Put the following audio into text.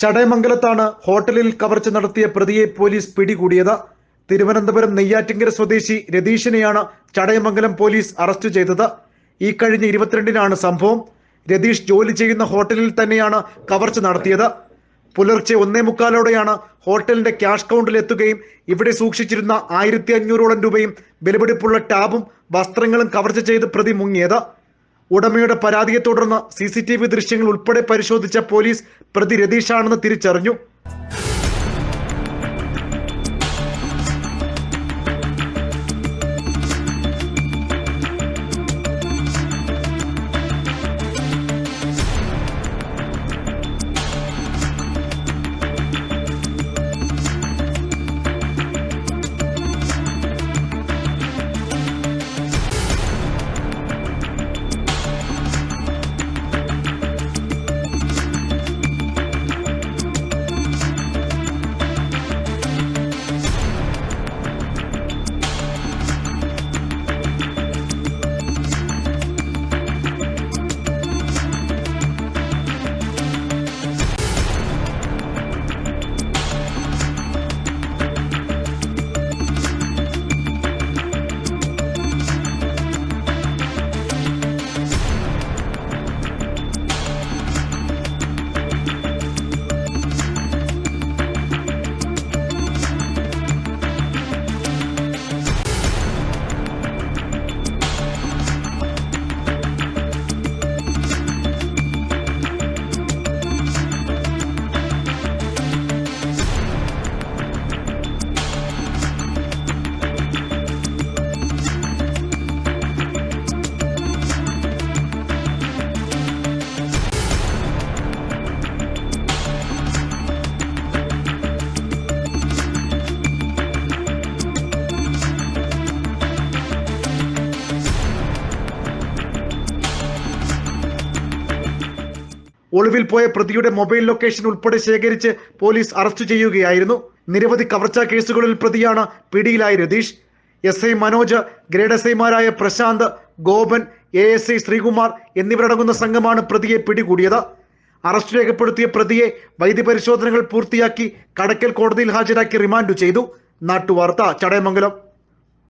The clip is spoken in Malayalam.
ചടയമംഗലത്താണ് ഹോട്ടലിൽ കവർച്ച നടത്തിയ പ്രതിയെ പോലീസ് പിടികൂടിയത്. തിരുവനന്തപുരം നെയ്യാറ്റിങ്കര സ്വദേശി രതീഷിനെയാണ് ചടയമംഗലം പോലീസ് അറസ്റ്റ് ചെയ്തത്. ഈ കഴിഞ്ഞ 22-നാണ് സംഭവം. രതീഷ് ജോലി ചെയ്യുന്ന ഹോട്ടലിൽ തന്നെയാണ് കവർച്ച നടത്തിയത്. പുലർച്ചെ 1:45-ഓടെയാണ് ഹോട്ടലിന്റെ ക്യാഷ് കൗണ്ടറിൽ എത്തുകയും ഇവിടെ സൂക്ഷിച്ചിരുന്ന 1500-ഓളം രൂപയും വിലപിടിപ്പുള്ള ടാബും വസ്ത്രങ്ങളും കവർച്ച ചെയ്ത് പ്രതി മുങ്ങിയത്. ഉടമയുടെ പരാതിയെ തുടർന്ന് CCTV ദൃശ്യങ്ങൾ ഉൾപ്പെടെ പരിശോധിച്ച പോലീസ് പ്രതി രതീഷാണെന്ന് തിരിച്ചറിഞ്ഞു. ഒളിവിൽ പോയ പ്രതിയുടെ മൊബൈൽ ലൊക്കേഷൻ ഉൾപ്പെടെ ശേഖരിച്ച് പോലീസ് അറസ്റ്റ് ചെയ്യുകയായിരുന്നു. നിരവധി കവർച്ചാ കേസുകളിൽ പ്രതിയാണ് പിടിയിലായ രതീഷ്. SI മനോജ്, ഗ്രേഡ് SIമാരായ പ്രശാന്ത്, ഗോപൻ, ASI ശ്രീകുമാർ എന്നിവരടങ്ങുന്ന സംഘമാണ് പ്രതിയെ പിടികൂടിയത്. അറസ്റ്റ് രേഖപ്പെടുത്തിയ പ്രതിയെ വൈദ്യപരിശോധനകൾ പൂർത്തിയാക്കി കടക്കൽ കോടതിയിൽ ഹാജരാക്കി റിമാൻഡ് ചെയ്തു. നാട്ടുവാർത്ത, ചടയമംഗലം.